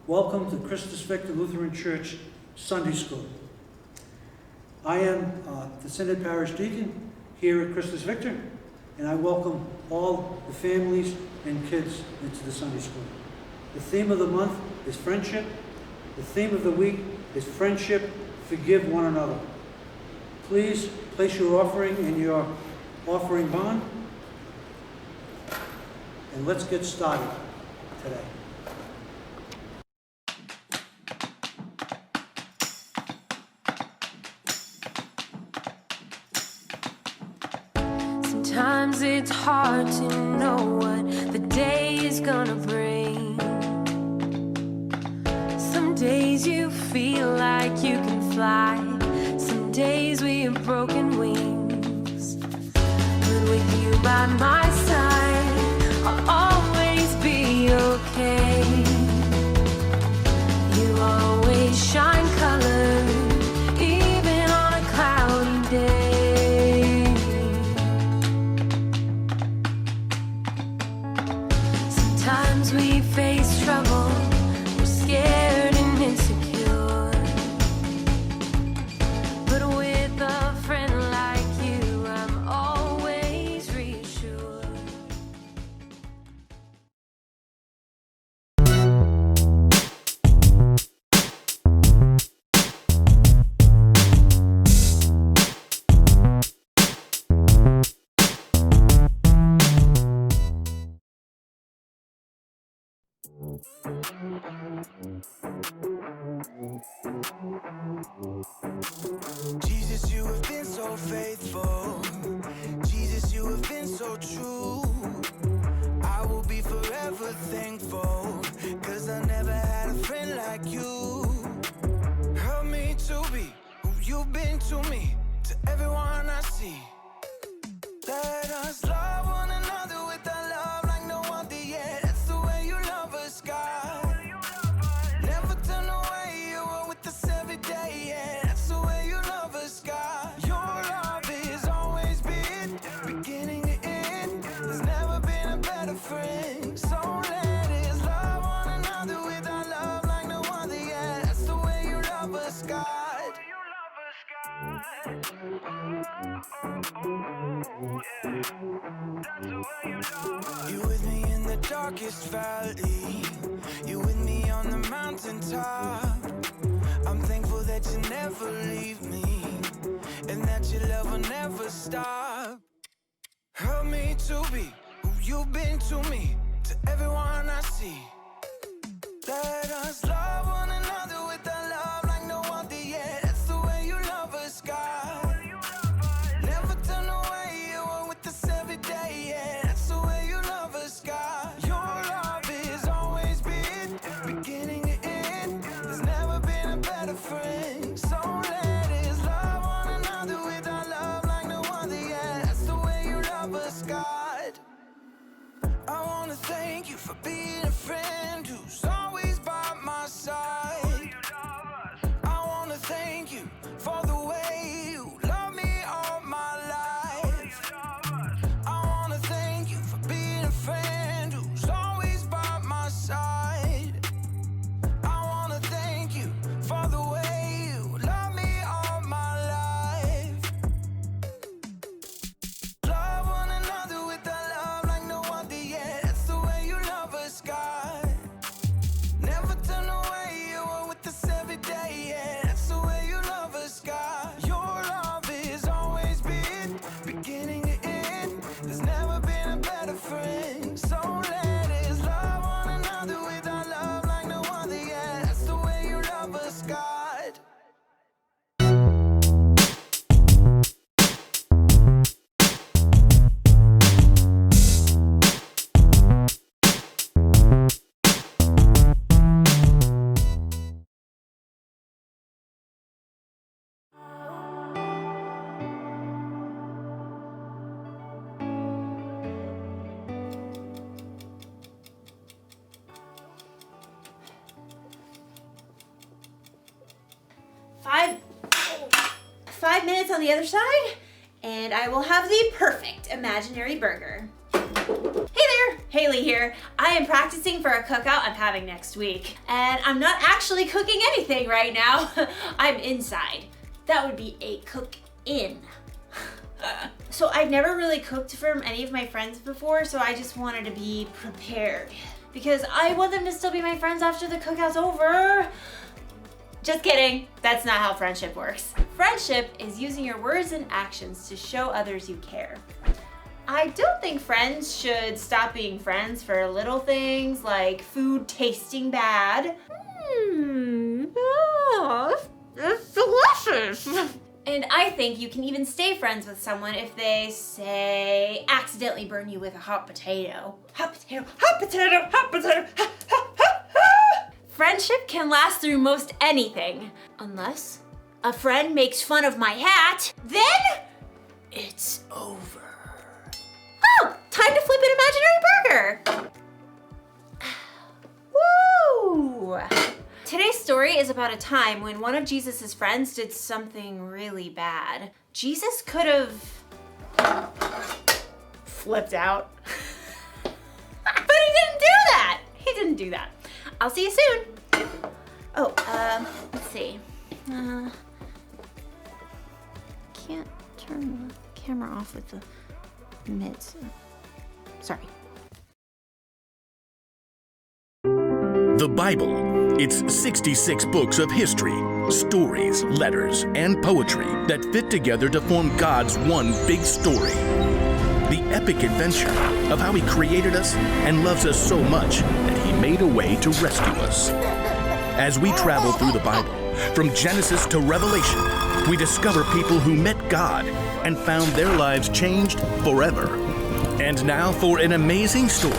Welcome to Christus Victor Lutheran Church Sunday School. I am the Synod Parish Deacon here at Christus Victor, and I welcome all the families and kids into the Sunday School. The theme of the month is friendship. The theme of the week is friendship, forgive one another. Please place your offering in your offering bond, and let's get started today. Sometimes it's hard to know what the day is gonna bring. Some days you feel like you can fly. Some days we have broken wings. But with you by my side, I'll always be okay. You always shine color, even on a cloudy day. Sometimes we face trouble, we're scared and insecure. But with a friend like you, I'm always reassured. Jesus, you have been so faithful. Jesus, you have been so true. I will be forever thankful, 'cause I never had a friend like you. Help me to be who you've been to me, to everyone I see. Let us love one another with a love like no other yet. That's the way you love us, God. Never turn away, you are with us every day, yeah. That's the way you love us, God. Your love is always been beginning to end. There's never been a better friend. So let us love one another with our love like no other, yeah. That's the way you love us, God. You with me in the darkest valley. You with me on the mountaintop. I'm thankful that you never leave me, and that your love will never stop. Help me to be who you've been to me, to everyone I see. Let us love one another with a love like no other, yeah. That's the way you love us, God. Never turn away, you are with us every day, yeah. That's the way you love us, God. Your love is always been beginning to end. There's never been a better friend. So let us love one another with our love like no other, yeah. That's the way you love us, God. I wanna thank you for being a friend who's always by my side. I wanna thank you for the way you love me all my life. I wanna thank you for being a friend who's always by my side. I wanna thank you for the way you love me all my life. Love one another with a love like no other, yeah. That's the way you love us, God. Never turn away, you are with us every day, yeah. That's the way you love us, God. Your love is always been beginning to end. There's never been a better friend. So let us love one another with our love like no other, yeah. That's the way you love us, God. Five minutes on the other side, and I will have the perfect imaginary burger. Hey there, Haley here. I am practicing for a cookout I'm having next week. And I'm not actually cooking anything right now. I'm inside. That would be a cook-in. So I've never really cooked for any of my friends before, so I just wanted to be prepared. Because I want them to still be my friends after the cookout's over. Just kidding, that's not how friendship works. Friendship is using your words and actions to show others you care. I don't think friends should stop being friends for little things like food tasting bad. It's delicious. And I think you can even stay friends with someone if they, say, accidentally burn you with a hot potato. Hot potato, hot potato, hot potato, ha, ha, ha, ha. Friendship can last through most anything. Unless a friend makes fun of my hat, then it's over. Oh, time to flip an imaginary burger. Woo! Today's story is about a time when one of Jesus' friends did something really bad. Jesus could have flipped out. But he didn't do that. He didn't do that. I'll see you soon. Oh, let's see. Can't turn the camera off with the mids. Sorry. The Bible. It's 66 books of history, stories, letters, and poetry that fit together to form God's one big story. The epic adventure of how He created us and loves us so much that He made a way to rescue us. As we travel through the Bible, from Genesis to Revelation, we discover people who met God and found their lives changed forever. And now for an amazing story,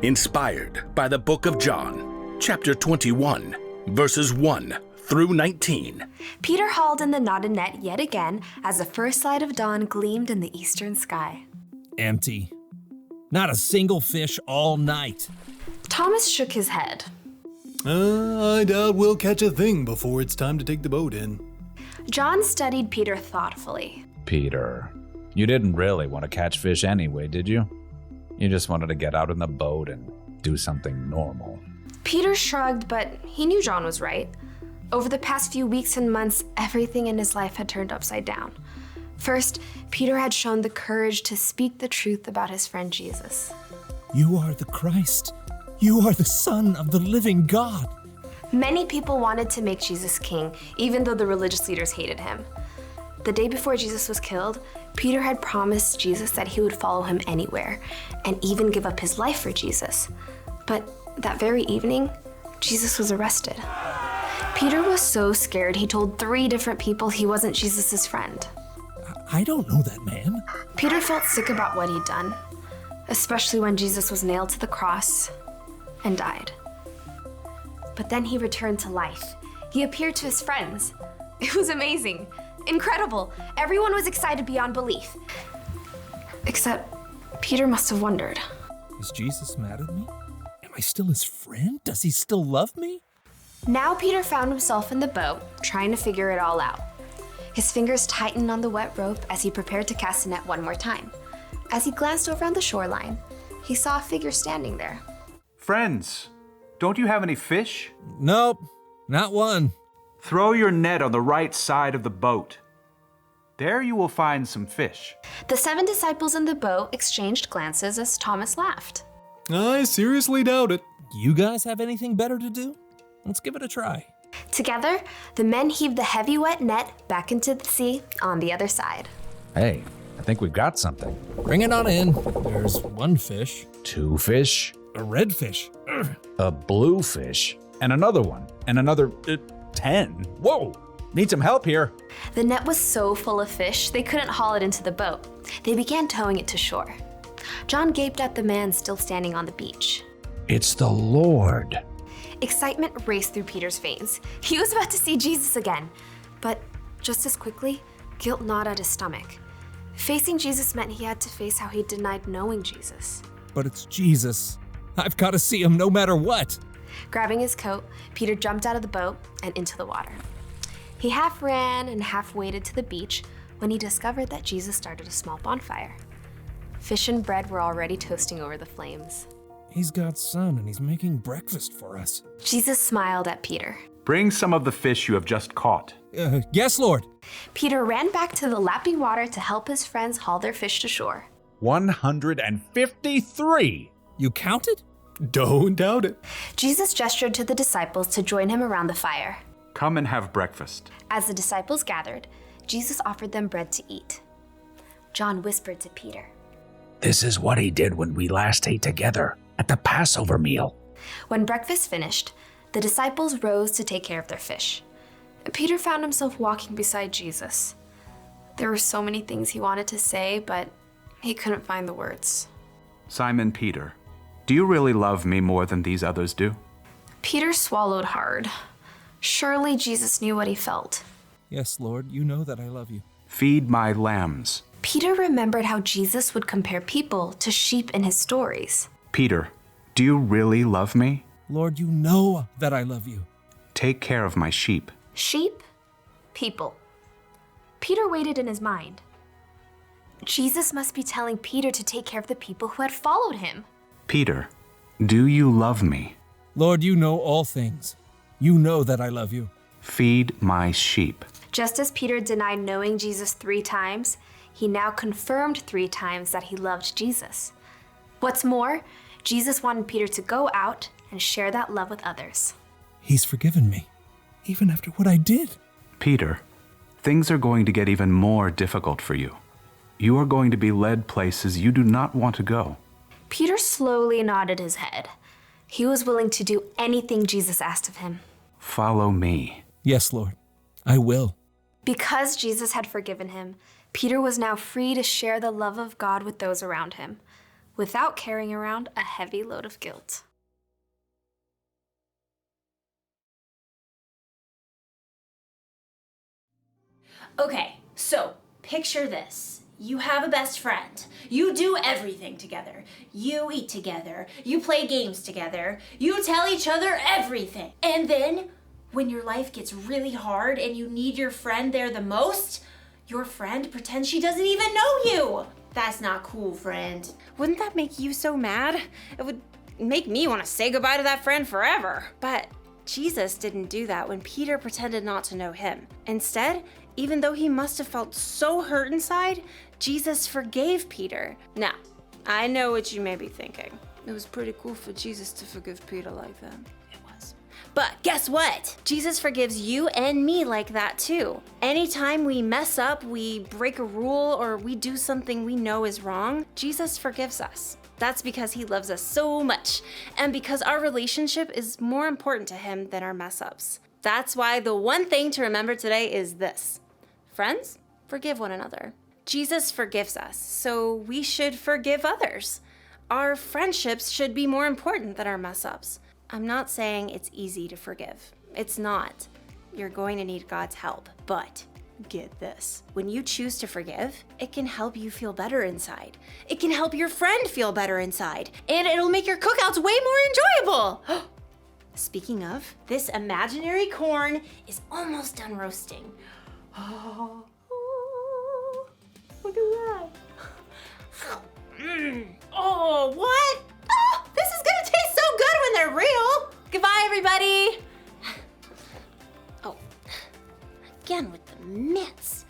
inspired by the book of John, chapter 21, verses 1 through 19. Peter hauled in the knotted net yet again as the first light of dawn gleamed in the eastern sky. Empty. Not a single fish all night. Thomas shook his head. I doubt we'll catch a thing before it's time to take the boat in. John studied Peter thoughtfully. Peter, you didn't really want to catch fish anyway, did you? You just wanted to get out in the boat and do something normal. Peter shrugged, but he knew John was right. Over the past few weeks and months, everything in his life had turned upside down. First, Peter had shown the courage to speak the truth about his friend Jesus. You are the Christ. You are the Son of the living God. Many people wanted to make Jesus king, even though the religious leaders hated him. The day before Jesus was killed, Peter had promised Jesus that he would follow him anywhere, and even give up his life for Jesus. But that very evening, Jesus was arrested. Peter was so scared he told 3 different people he wasn't Jesus' friend. I don't know that man. Peter felt sick about what he'd done, especially when Jesus was nailed to the cross and died. But then he returned to life. He appeared to his friends. It was amazing, incredible. Everyone was excited beyond belief. Except Peter must have wondered. Is Jesus mad at me? Am I still his friend? Does he still love me? Now Peter found himself in the boat, trying to figure it all out. His fingers tightened on the wet rope as he prepared to cast the net one more time. As he glanced over on the shoreline, he saw a figure standing there. Friends, don't you have any fish? Nope, not one. Throw your net on the right side of the boat. There you will find some fish. The 7 disciples in the boat exchanged glances as Thomas laughed. I seriously doubt it. You guys have anything better to do? Let's give it a try. Together, the men heaved the heavy wet net back into the sea on the other side. Hey, I think we've got something. Bring it on in. There's 1 fish. 2 fish. A red fish. Ugh. A blue fish. And another one. And another 10. Whoa! Need some help here. The net was so full of fish, they couldn't haul it into the boat. They began towing it to shore. John gaped at the man still standing on the beach. It's the Lord. Excitement raced through Peter's veins. He was about to see Jesus again. But just as quickly, guilt gnawed at his stomach. Facing Jesus meant he had to face how he denied knowing Jesus. But it's Jesus. I've got to see him no matter what. Grabbing his coat, Peter jumped out of the boat and into the water. He half ran and half waded to the beach when he discovered that Jesus started a small bonfire. Fish and bread were already toasting over the flames. He's God's son and he's making breakfast for us. Jesus smiled at Peter. Bring some of the fish you have just caught. Yes, Lord. Peter ran back to the lapping water to help his friends haul their fish to shore. 153. You counted? Don't doubt it. Jesus gestured to the disciples to join him around the fire. Come and have breakfast. As the disciples gathered, Jesus offered them bread to eat. John whispered to Peter, This is what he did when we last ate together at the Passover meal. When breakfast finished, the disciples rose to take care of their fish. Peter found himself walking beside Jesus. There were so many things he wanted to say, but he couldn't find the words. Simon Peter, do you really love me more than these others do? Peter swallowed hard. Surely Jesus knew what he felt. Yes, Lord, you know that I love you. Feed my lambs. Peter remembered how Jesus would compare people to sheep in his stories. Peter, do you really love me? Lord, you know that I love you. Take care of my sheep. Sheep? People. Peter waited in his mind. Jesus must be telling Peter to take care of the people who had followed him. Peter, do you love me? Lord, you know all things. You know that I love you. Feed my sheep. Just as Peter denied knowing Jesus 3 times, he now confirmed 3 times that he loved Jesus. What's more, Jesus wanted Peter to go out and share that love with others. He's forgiven me, even after what I did. Peter, things are going to get even more difficult for you. You are going to be led places you do not want to go. Peter slowly nodded his head. He was willing to do anything Jesus asked of him. Follow me. Yes, Lord, I will. Because Jesus had forgiven him, Peter was now free to share the love of God with those around him, without carrying around a heavy load of guilt. Okay, so picture this. You have a best friend. You do everything together. You eat together. You play games together. You tell each other everything. And then, when your life gets really hard and you need your friend there the most, your friend pretends she doesn't even know you. That's not cool, friend. Wouldn't that make you so mad? It would make me want to say goodbye to that friend forever. But Jesus didn't do that when Peter pretended not to know him. Instead, even though he must have felt so hurt inside, Jesus forgave Peter. Now, I know what you may be thinking. It was pretty cool for Jesus to forgive Peter like that. It was. But guess what? Jesus forgives you and me like that too. Anytime we mess up, we break a rule, or we do something we know is wrong, Jesus forgives us. That's because he loves us so much, and because our relationship is more important to him than our mess ups. That's why the one thing to remember today is this. Friends, forgive one another. Jesus forgives us, so we should forgive others. Our friendships should be more important than our mess ups. I'm not saying it's easy to forgive. It's not. You're going to need God's help, but get this. When you choose to forgive, it can help you feel better inside. It can help your friend feel better inside, and it'll make your cookouts way more enjoyable. Speaking of, this imaginary corn is almost done roasting. Oh, look at that. Oh, what? Oh, this is gonna taste so good when they're real. Goodbye, everybody. Oh, again with the mitts.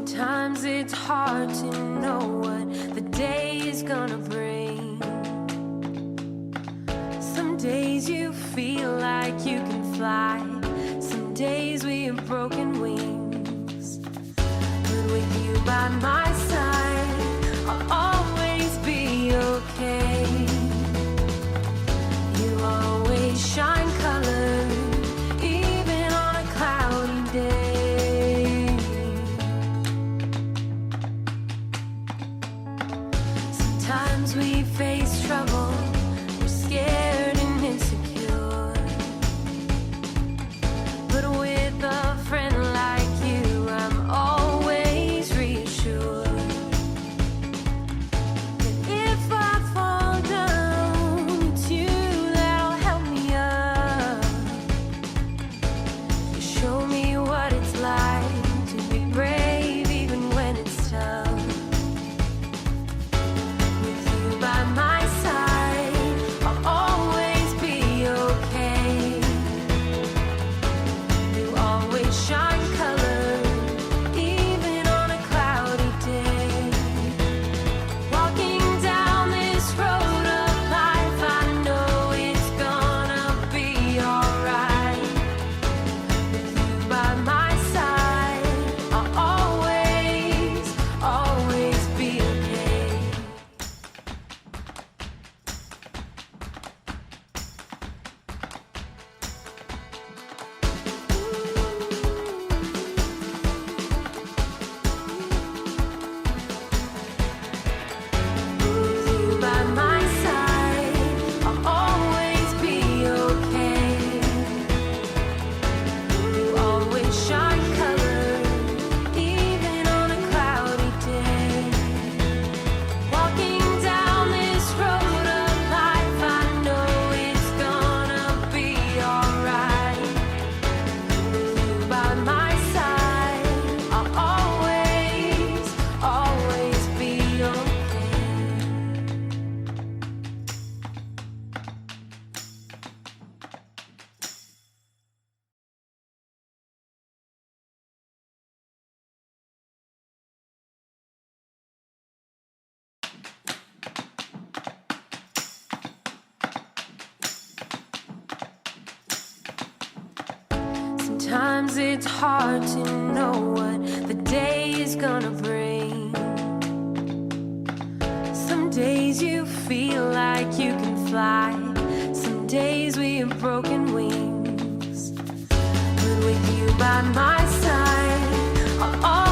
Sometimes it's hard to know what the day is gonna bring. Some days you feel like you can fly. Some days we have broken wings. But with you by my side, I'll always be okay. You always Sometimes it's hard to know what the day is gonna bring. Some days you feel like you can fly. Some days we have broken wings. But with you by my side, I'll